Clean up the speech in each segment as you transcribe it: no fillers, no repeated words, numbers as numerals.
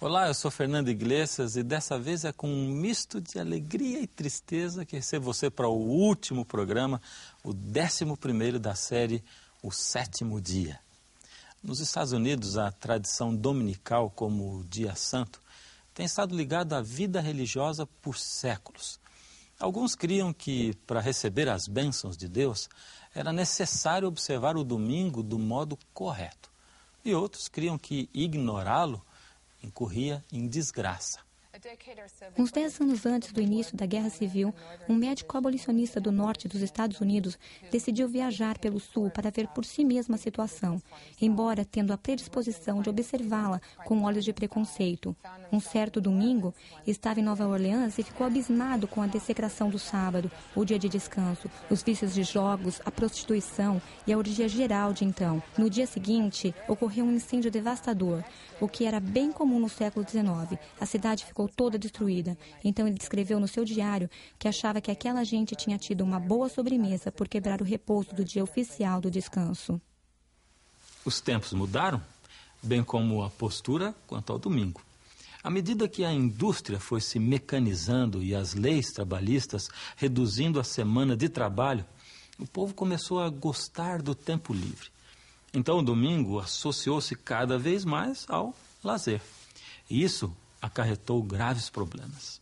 Olá, eu sou Fernando Iglesias e dessa vez é com um misto de alegria e tristeza que recebo você para o último programa, o 11º da série O Sétimo Dia. Nos Estados Unidos, a tradição dominical como o Dia Santo tem estado ligada à vida religiosa por séculos. Alguns criam que, para receber as bênçãos de Deus, era necessário observar o domingo do modo correto. E outros criam que ignorá-lo incorria em desgraça. Uns 10 anos antes do início da Guerra Civil, um médico abolicionista do norte dos Estados Unidos decidiu viajar pelo sul para ver por si mesmo a situação, embora tendo a predisposição de observá-la com olhos de preconceito. Um certo domingo, estava em Nova Orleans e ficou abismado com a desecração do sábado, o dia de descanso, os vícios de jogos, a prostituição e a orgia geral de então. No dia seguinte, ocorreu um incêndio devastador, o que era bem comum no século XIX. A cidade ficou toda destruída. Então ele descreveu no seu diário que achava que aquela gente tinha tido uma boa sobremesa por quebrar o repouso do dia oficial do descanso. Os tempos mudaram, bem como a postura quanto ao domingo. À medida que a indústria foi se mecanizando e as leis trabalhistas reduzindo a semana de trabalho, o povo começou a gostar do tempo livre. Então o domingo associou-se cada vez mais ao lazer. E isso acarretou graves problemas.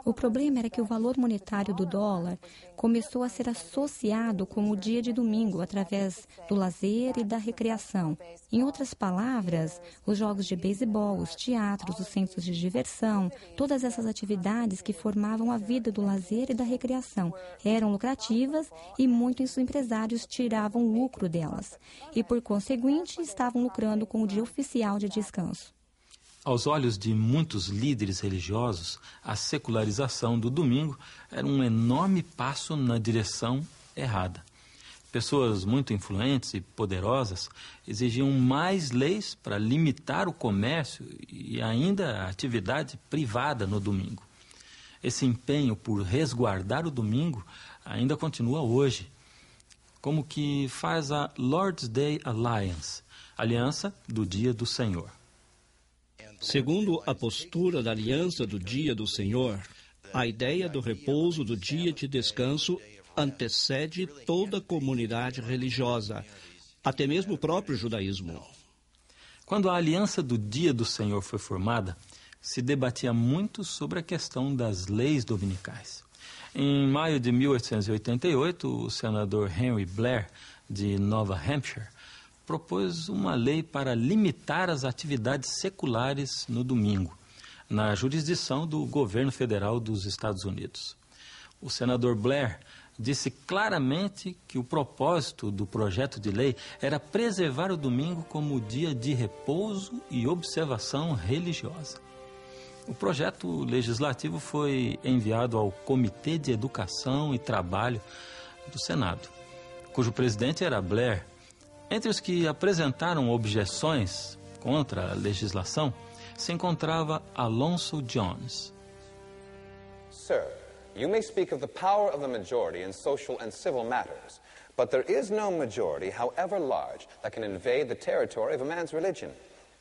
O problema era que o valor monetário do dólar começou a ser associado com o dia de domingo através do lazer e da recreação. Em outras palavras, os jogos de beisebol, os teatros, os centros de diversão, todas essas atividades que formavam a vida do lazer e da recreação eram lucrativas e muitos empresários tiravam lucro delas. E, por conseguinte, estavam lucrando com o dia oficial de descanso. Aos olhos de muitos líderes religiosos, a secularização do domingo era um enorme passo na direção errada. Pessoas muito influentes e poderosas exigiam mais leis para limitar o comércio e ainda a atividade privada no domingo. Esse empenho por resguardar o domingo ainda continua hoje, como que faz a Lord's Day Alliance, Aliança do Dia do Senhor. Segundo a postura da Aliança do Dia do Senhor, a ideia do repouso do dia de descanso antecede toda a comunidade religiosa, até mesmo o próprio judaísmo. Quando a Aliança do Dia do Senhor foi formada, se debatia muito sobre a questão das leis dominicais. Em maio de 1888, o senador Henry Blair, de Nova Hampshire, propôs uma lei para limitar as atividades seculares no domingo, na jurisdição do governo federal dos Estados Unidos. O senador Blair disse claramente que o propósito do projeto de lei era preservar o domingo como dia de repouso e observação religiosa. O projeto legislativo foi enviado ao Comitê de Educação e Trabalho do Senado, cujo presidente era Blair. Entre os que apresentaram objeções contra a legislação, se encontrava Alonzo Jones. Sir, you may speak of the power of the majority in social and civil matters, but there is no majority, however large, that can invade the territory of a man's religion.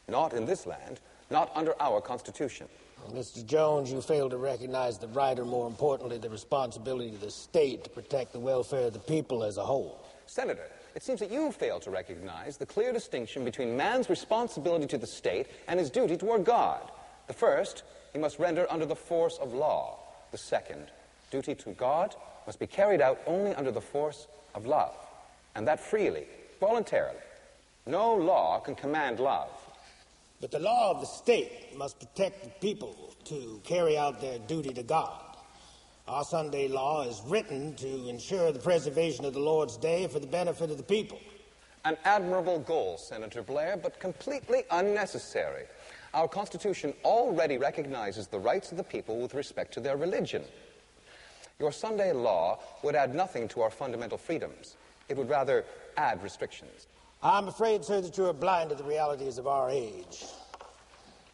Not in this land, not under our Constitution. Mr. Jones, you fail to recognize the right, or more importantly, the responsibility of the state to protect the welfare of the people as a whole. Senator, it seems that you fail to recognize the clear distinction between man's responsibility to the state and his duty toward God. The first, he must render under the force of law. The second, duty to God must be carried out only under the force of love, and that freely, voluntarily. No law can command love. But the law of the state must protect the people to carry out their duty to God. Our Sunday law is written to ensure the preservation of the Lord's Day for the benefit of the people. An admirable goal, Senator Blair, but completely unnecessary. Our Constitution already recognizes the rights of the people with respect to their religion. Your Sunday law would add nothing to our fundamental freedoms. It would rather add restrictions. I'm afraid, sir, that you are blind to the realities of our age.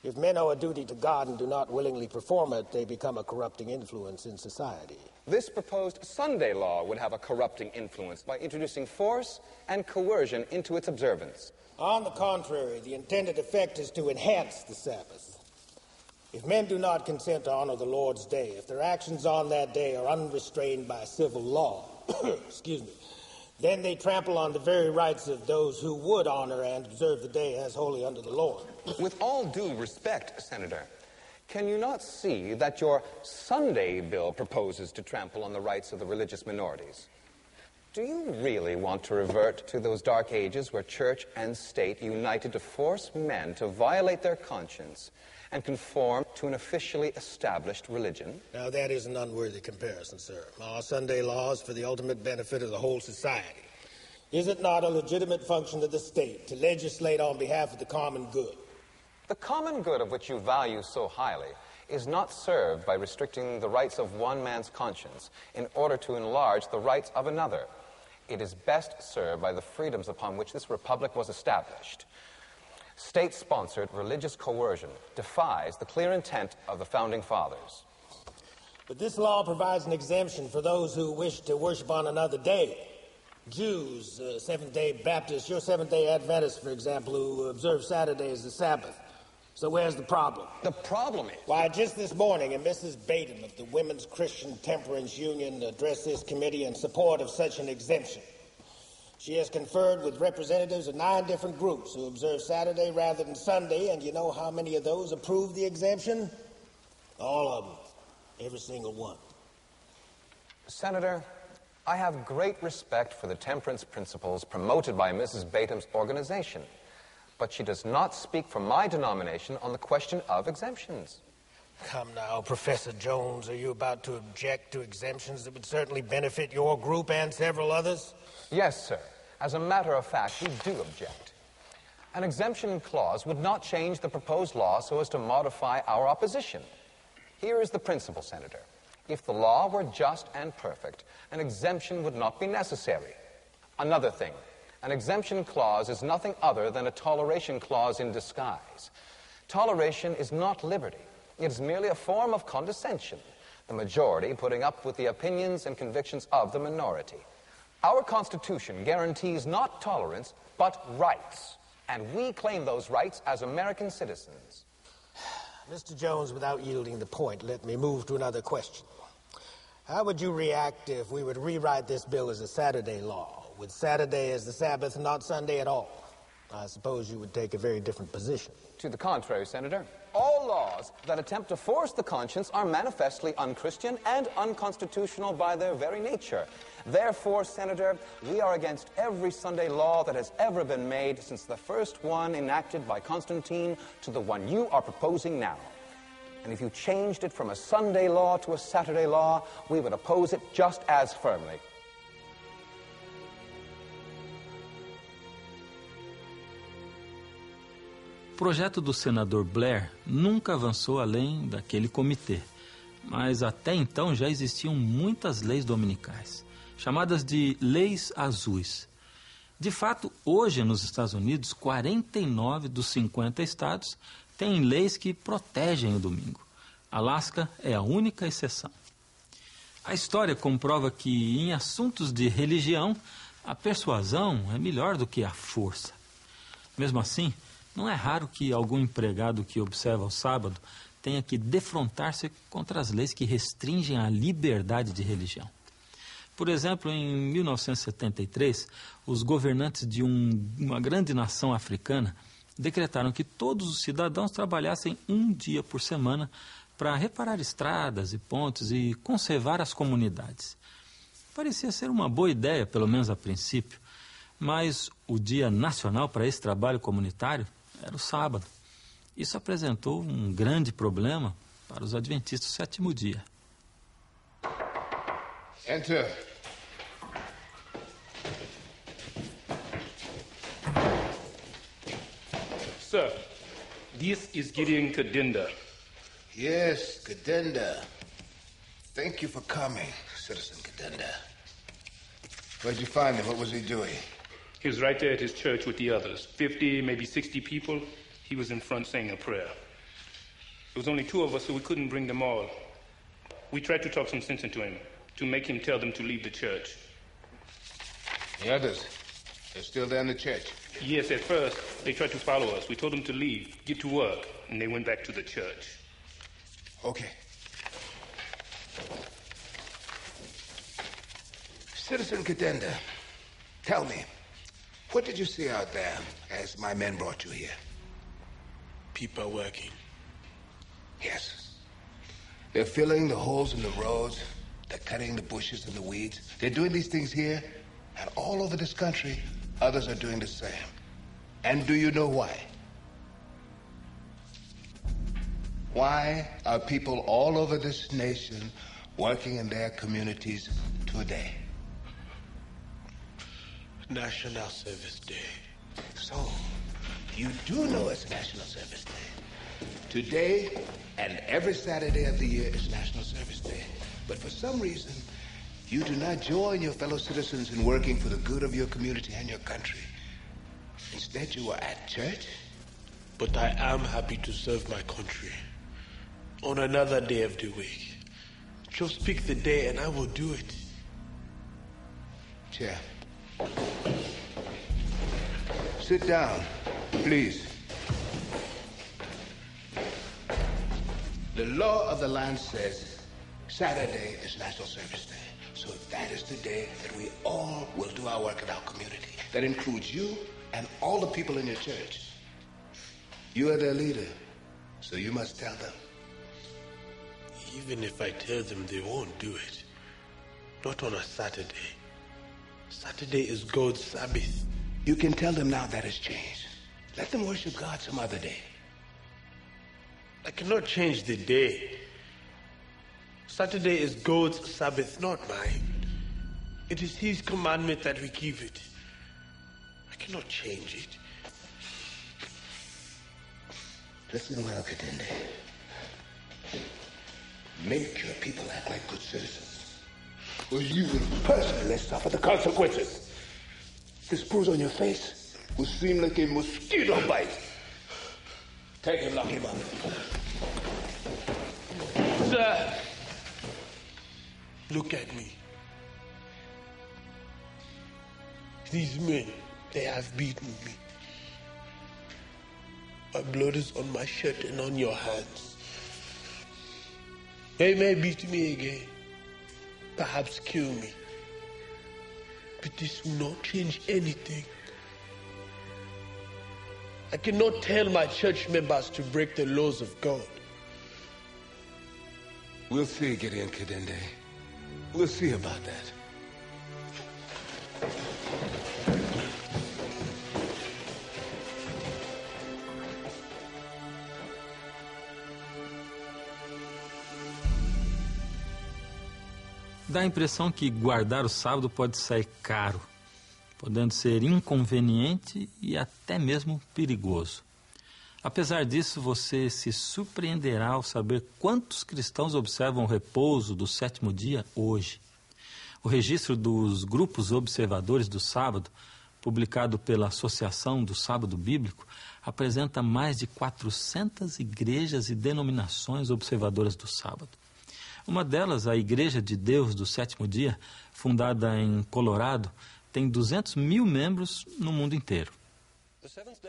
If men owe a duty to God and do not willingly perform it, they become a corrupting influence in society. This proposed Sunday law would have a corrupting influence by introducing force and coercion into its observance. On the contrary, the intended effect is to enhance the Sabbath. If men do not consent to honor the Lord's day, if their actions on that day are unrestrained by civil law, excuse me, then they trample on the very rights of those who would honor and observe the day as holy unto the Lord. With all due respect, Senator, can you not see that your Sunday bill proposes to trample on the rights of the religious minorities? Do you really want to revert to those dark ages where church and state united to force men to violate their conscience and conform to an officially established religion? Now, that is an unworthy comparison, sir. Our Sunday law is for the ultimate benefit of the whole society. Is it not a legitimate function of the state to legislate on behalf of the common good? The common good of which you value so highly is not served by restricting the rights of one man's conscience in order to enlarge the rights of another. It is best served by the freedoms upon which this republic was established. State-sponsored religious coercion defies the clear intent of the Founding Fathers. But this law provides an exemption for those who wish to worship on another day. Jews, Seventh-day Baptists, your Seventh-day Adventists, for example, who observe Saturday as the Sabbath. So where's the problem? The problem is... Why, just this morning, a Mrs. Baden of the Women's Christian Temperance Union addressed this committee in support of such an exemption. She has conferred with representatives of 9 different groups who observe Saturday rather than Sunday, and you know how many of those approved the exemption? All of them. Every single one. Senator, I have great respect for the temperance principles promoted by Mrs. Batum's organization, but she does not speak for my denomination on the question of exemptions. Come now, Professor Jones, are you about to object to exemptions that would certainly benefit your group and several others? Yes, sir. As a matter of fact, we do object. An exemption clause would not change the proposed law so as to modify our opposition. Here is the principle, Senator. If the law were just and perfect, an exemption would not be necessary. Another thing, an exemption clause is nothing other than a toleration clause in disguise. Toleration is not liberty. It is merely a form of condescension, the majority putting up with the opinions and convictions of the minority. Our Constitution guarantees not tolerance, but rights, and we claim those rights as American citizens. Mr. Jones, without yielding the point, let me move to another question. How would you react if we were to rewrite this bill as a Saturday law, with Saturday as the Sabbath and not Sunday at all? I suppose you would take a very different position. To the contrary, Senator. All laws that attempt to force the conscience are manifestly unchristian and unconstitutional by their very nature. Therefore, Senator, we are against every Sunday law that has ever been made since the first one enacted by Constantine to the one you are proposing now. And if you changed it from a Sunday law to a Saturday law, we would oppose it just as firmly. O projeto do senador Blair nunca avançou além daquele comitê, mas até então já existiam muitas leis dominicais, chamadas de leis azuis. De fato, hoje nos Estados Unidos, 49 dos 50 estados têm leis que protegem o domingo. Alasca é a única exceção. A história comprova que em assuntos de religião, a persuasão é melhor do que a força. Mesmo assim, não é raro que algum empregado que observa o sábado tenha que defrontar-se contra as leis que restringem a liberdade de religião. Por exemplo, em 1973, os governantes de uma grande nação africana decretaram que todos os cidadãos trabalhassem um dia por semana para reparar estradas e pontes e conservar as comunidades. Parecia ser uma boa ideia, pelo menos a princípio, mas o dia nacional para esse trabalho comunitário era o sábado. Isso apresentou um grande problema para os adventistas do sétimo dia. Enter. Sir, this is Gideon Kadinda. Yes, Kadenda. Thank you for coming, Citizen Kadenda. Where'd you find him? What was he doing? He was right there at his church with the others. 50, maybe 60 people. He was in front saying a prayer. There was only 2 of us, so we couldn't bring them all. We tried to talk some sense into him, to make him tell them to leave the church. The others? They're still there in the church? Yes, at first, they tried to follow us. We told them to leave, get to work, and they went back to the church. Okay. Citizen Cadenda, tell me, what did you see out there as my men brought you here? People working. Yes. They're filling the holes in the roads. They're cutting the bushes and the weeds. They're doing these things here, and all over this country, others are doing the same. And do you know why? Why are people all over this nation working in their communities today? National Service Day. So, you do know it's National Service Day. Today and every Saturday of the year is National Service Day. But for some reason, you do not join your fellow citizens in working for the good of your community and your country. Instead, you are at church. But I am happy to serve my country on another day of the week. Just pick the day and I will do it. Chair. Sit down, please. The law of the land says Saturday is National Service Day. So that is the day that we all will do our work in our community. That includes you and all the people in your church. You are their leader, so you must tell them. Even if I tell them, they won't do it. Not on a Saturday. Saturday is God's Sabbath. You can tell them now that has changed. Let them worship God some other day. I cannot change the day. Saturday is God's Sabbath, not mine. It is His commandment that we keep it. I cannot change it. Listen well, Cadende. Make your people act like good citizens, or you will personally suffer the consequences. This bruise on your face will seem like a mosquito bite. Take him, lock him up. Sir, look at me. These men, they have beaten me. My blood is on my shirt and on your hands. They may beat me again, perhaps kill me. But this will not change anything. I cannot tell my church members to break the laws of God. We'll see, Gideon Cadende. We'll see about that. Dá a impressão que guardar o sábado pode sair caro, podendo ser inconveniente e até mesmo perigoso. Apesar disso, você se surpreenderá ao saber quantos cristãos observam o repouso do sétimo dia hoje. O registro dos grupos observadores do sábado, publicado pela Associação do Sábado Bíblico, apresenta mais de 400 igrejas e denominações observadoras do sábado. Uma delas, a Igreja de Deus do Sétimo Dia, fundada em Colorado, tem 200 mil membros no mundo inteiro.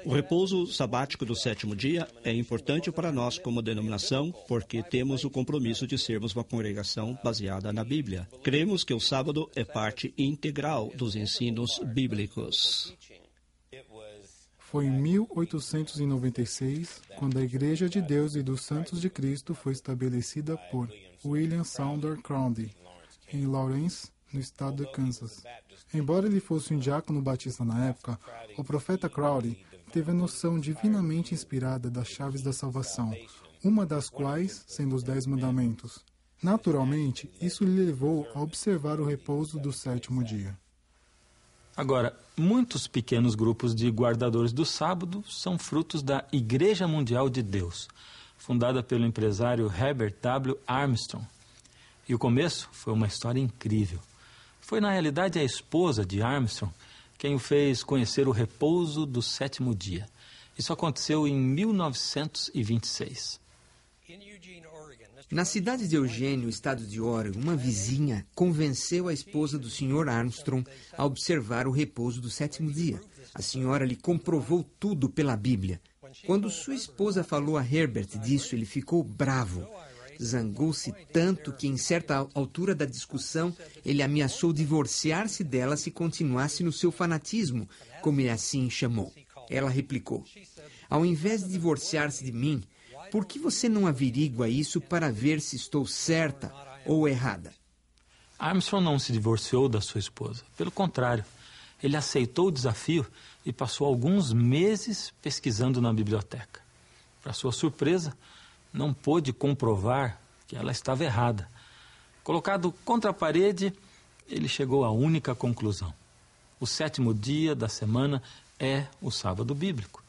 O repouso sabático do sétimo dia é importante para nós como denominação, porque temos o compromisso de sermos uma congregação baseada na Bíblia. Cremos que o sábado é parte integral dos ensinos bíblicos. Foi em 1896, quando a Igreja de Deus e dos Santos de Cristo foi estabelecida por William Saunders Crowdy, em Lawrence, no estado de Kansas. Embora ele fosse um diácono batista na época, o profeta Crowdy teve a noção divinamente inspirada das chaves da salvação, uma das quais sendo os 10 mandamentos. Naturalmente, isso lhe levou a observar o repouso do sétimo dia. Agora, muitos pequenos grupos de guardadores do sábado são frutos da Igreja Mundial de Deus, fundada pelo empresário Herbert W. Armstrong. E o começo foi uma história incrível. Foi, na realidade, a esposa de Armstrong quem o fez conhecer o repouso do sétimo dia. Isso aconteceu em 1926. Na cidade de Eugênio, estado de Oregon, uma vizinha convenceu a esposa do Sr. Armstrong a observar o repouso do sétimo dia. A senhora lhe comprovou tudo pela Bíblia. Quando sua esposa falou a Herbert disso, ele ficou bravo. Zangou-se tanto que, em certa altura da discussão, ele ameaçou divorciar-se dela se continuasse no seu fanatismo, como ele assim chamou. Ela replicou: ao invés de divorciar-se de mim, por que você não averigua isso para ver se estou certa ou errada? Armstrong não se divorciou da sua esposa. Pelo contrário, ele aceitou o desafio e passou alguns meses pesquisando na biblioteca. Para sua surpresa, não pôde comprovar que ela estava errada. Colocado contra a parede, ele chegou à única conclusão: o 7º dia da semana é o sábado bíblico.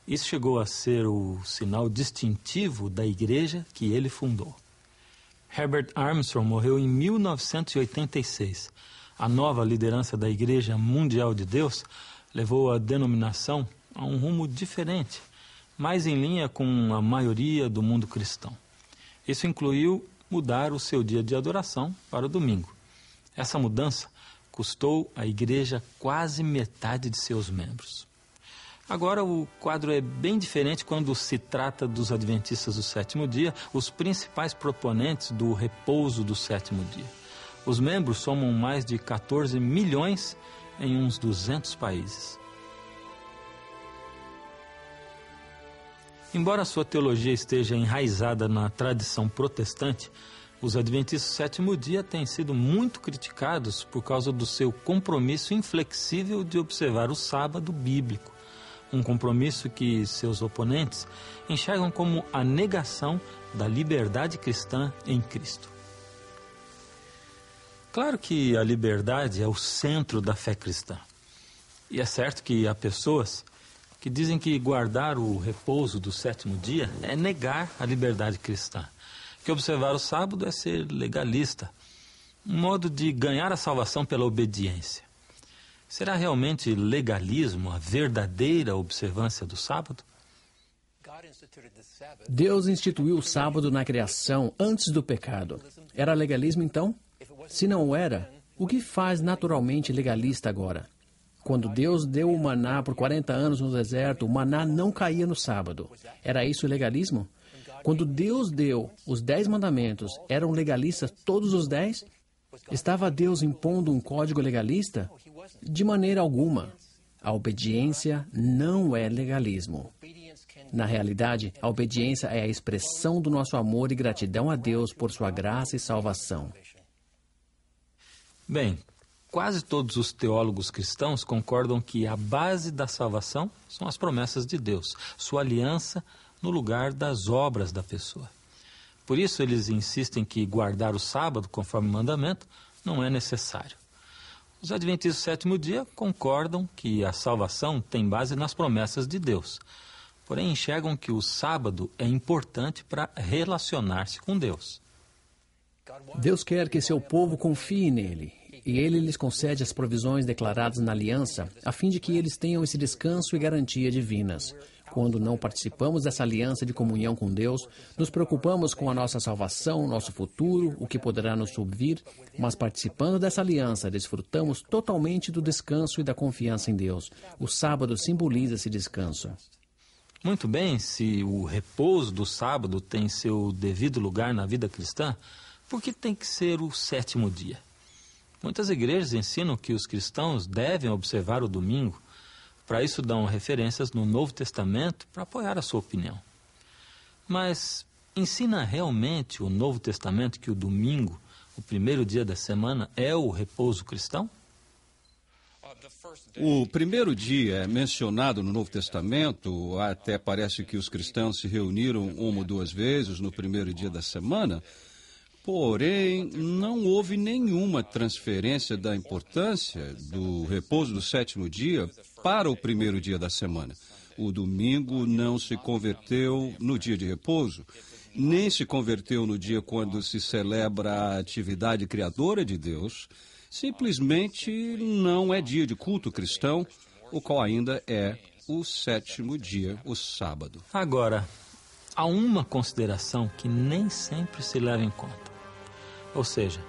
Isso chegou a ser o sinal distintivo da igreja que ele fundou. Herbert Armstrong morreu em 1986. A nova liderança da Igreja Mundial de Deus levou a denominação a um rumo diferente, mais em linha com a maioria do mundo cristão. Isso incluiu mudar o seu dia de adoração para o domingo. Essa mudança custou à igreja quase metade de seus membros. Agora o quadro é bem diferente quando se trata dos adventistas do 7º dia, os principais proponentes do repouso do 7º dia. Os membros somam mais de 14 milhões em uns 200 países. Embora sua teologia esteja enraizada na tradição protestante, os adventistas do 7º dia têm sido muito criticados por causa do seu compromisso inflexível de observar o sábado bíblico. Um compromisso que seus oponentes enxergam como a negação da liberdade cristã em Cristo. Claro que a liberdade é o centro da fé cristã. E é certo que há pessoas que dizem que guardar o repouso do 7º dia é negar a liberdade cristã, que observar o sábado é ser legalista, um modo de ganhar a salvação pela obediência. Será realmente legalismo a verdadeira observância do sábado? Deus instituiu o sábado na criação antes do pecado. Era legalismo então? Se não era, o que faz naturalmente legalista agora? Quando Deus deu o maná por 40 anos no deserto, o maná não caía no sábado. Era isso legalismo? Quando Deus deu os 10 mandamentos, eram legalistas todos os 10? Estava Deus impondo um código legalista? De maneira alguma. A obediência não é legalismo. Na realidade, a obediência é a expressão do nosso amor e gratidão a Deus por sua graça e salvação. Bem, quase todos os teólogos cristãos concordam que a base da salvação são as promessas de Deus, sua aliança no lugar das obras da pessoa. Por isso, eles insistem que guardar o sábado, conforme o mandamento, não é necessário. Os adventistas do 7º dia concordam que a salvação tem base nas promessas de Deus, porém enxergam que o sábado é importante para relacionar-se com Deus. Deus quer que seu povo confie nele, e ele lhes concede as provisões declaradas na aliança, a fim de que eles tenham esse descanso e garantia divinas. Quando não participamos dessa aliança de comunhão com Deus, nos preocupamos com a nossa salvação, nosso futuro, o que poderá nos subvir, mas participando dessa aliança, desfrutamos totalmente do descanso e da confiança em Deus. O sábado simboliza esse descanso. Muito bem, se o repouso do sábado tem seu devido lugar na vida cristã, por que tem que ser o 7º dia? Muitas igrejas ensinam que os cristãos devem observar o domingo. Para isso dão referências no Novo Testamento para apoiar a sua opinião. Mas ensina realmente o Novo Testamento que o domingo, o primeiro dia da semana, é o repouso cristão? O primeiro dia é mencionado no Novo Testamento, até parece que os cristãos se reuniram uma ou duas vezes no primeiro dia da semana, porém não houve nenhuma transferência da importância do repouso do 7º dia para o primeiro dia da semana. O domingo não se converteu no dia de repouso, nem se converteu no dia quando se celebra a atividade criadora de Deus. Simplesmente não é dia de culto cristão, o qual ainda é o 7º dia, o sábado. Agora, há uma consideração que nem sempre se leva em conta. Ou seja,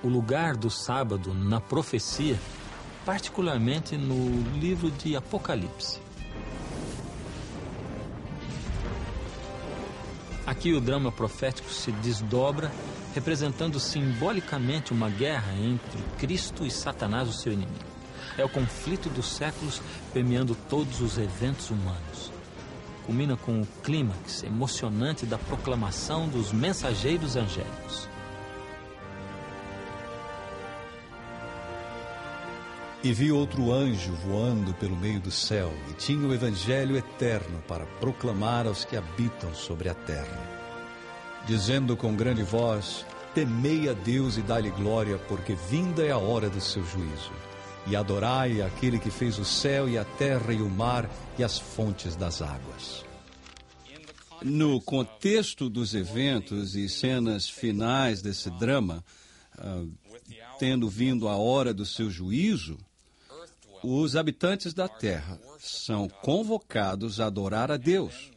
o lugar do sábado na profecia, particularmente no livro de Apocalipse. Aqui o drama profético se desdobra, representando simbolicamente uma guerra entre Cristo e Satanás, o seu inimigo. É o conflito dos séculos permeando todos os eventos humanos. Culmina com o clímax emocionante da proclamação dos mensageiros angélicos. E vi outro anjo voando pelo meio do céu, e tinha o evangelho eterno para proclamar aos que habitam sobre a terra, dizendo com grande voz: temei a Deus e dai-lhe glória, porque vinda é a hora do seu juízo. E adorai aquele que fez o céu e a terra e o mar e as fontes das águas. No contexto dos eventos e cenas finais desse drama, tendo vindo a hora do seu juízo, os habitantes da terra são convocados a adorar a Deus.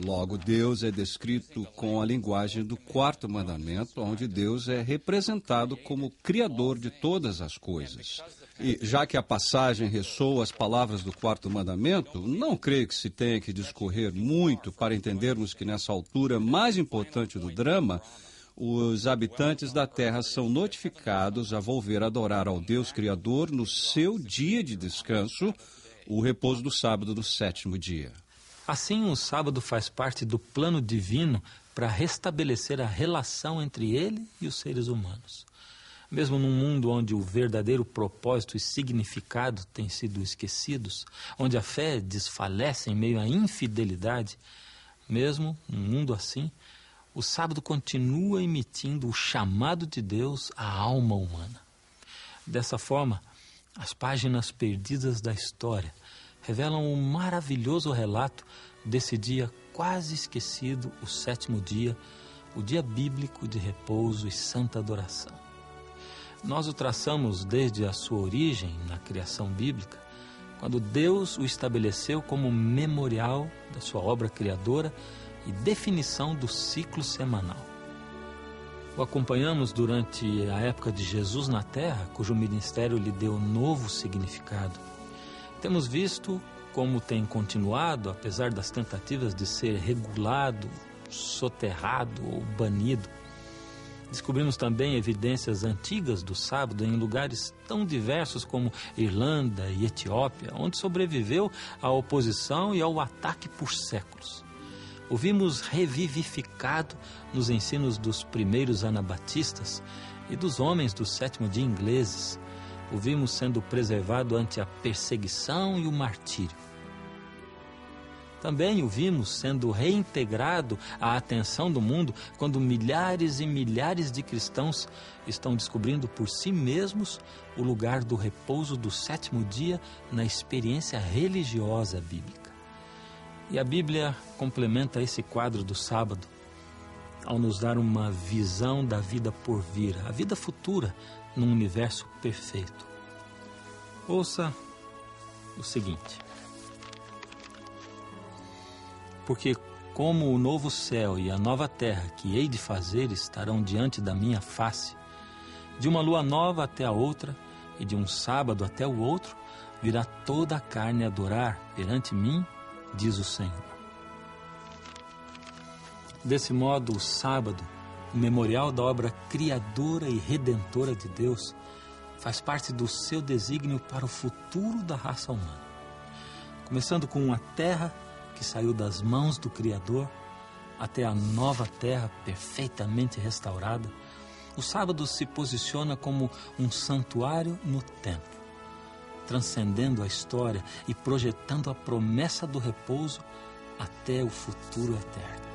Logo, Deus é descrito com a linguagem do quarto mandamento, onde Deus é representado como Criador de todas as coisas. E já que a passagem ressoa as palavras do quarto mandamento, não creio que se tenha que discorrer muito para entendermos que nessa altura mais importante do drama, os habitantes da terra são notificados a volver a adorar ao Deus Criador no seu dia de descanso, o repouso do sábado do sétimo dia. Assim, o sábado faz parte do plano divino para restabelecer a relação entre ele e os seres humanos. Mesmo num mundo onde o verdadeiro propósito e significado têm sido esquecidos, onde a fé desfalece em meio à infidelidade, mesmo num mundo assim, o sábado continua emitindo o chamado de Deus à alma humana. Dessa forma, as páginas perdidas da história revelam um maravilhoso relato desse dia quase esquecido, o sétimo dia, o dia bíblico de repouso e santa adoração. Nós o traçamos desde a sua origem na criação bíblica, quando Deus o estabeleceu como memorial da sua obra criadora e definição do ciclo semanal. O acompanhamos durante a época de Jesus na Terra, cujo ministério lhe deu novo significado. Temos visto como tem continuado, apesar das tentativas de ser regulado, soterrado ou banido. Descobrimos também evidências antigas do sábado em lugares tão diversos como Irlanda e Etiópia, onde sobreviveu à oposição e ao ataque por séculos. O vimos revivificado nos ensinos dos primeiros anabatistas e dos homens do sétimo dia ingleses. O vimos sendo preservado ante a perseguição e o martírio. Também o vimos sendo reintegrado à atenção do mundo quando milhares e milhares de cristãos estão descobrindo por si mesmos o lugar do repouso do sétimo dia na experiência religiosa bíblica. E a Bíblia complementa esse quadro do sábado ao nos dar uma visão da vida por vir, a vida futura num universo perfeito. Ouça o seguinte: porque como o novo céu e a nova terra que hei de fazer estarão diante da minha face, de uma lua nova até a outra e de um sábado até o outro, virá toda a carne adorar perante mim, diz o Senhor. Desse modo, o sábado, o memorial da obra criadora e redentora de Deus, faz parte do seu desígnio para o futuro da raça humana. Começando com uma terra que saiu das mãos do Criador, até a nova terra perfeitamente restaurada, o sábado se posiciona como um santuário no templo, transcendendo a história e projetando a promessa do repouso até o futuro eterno.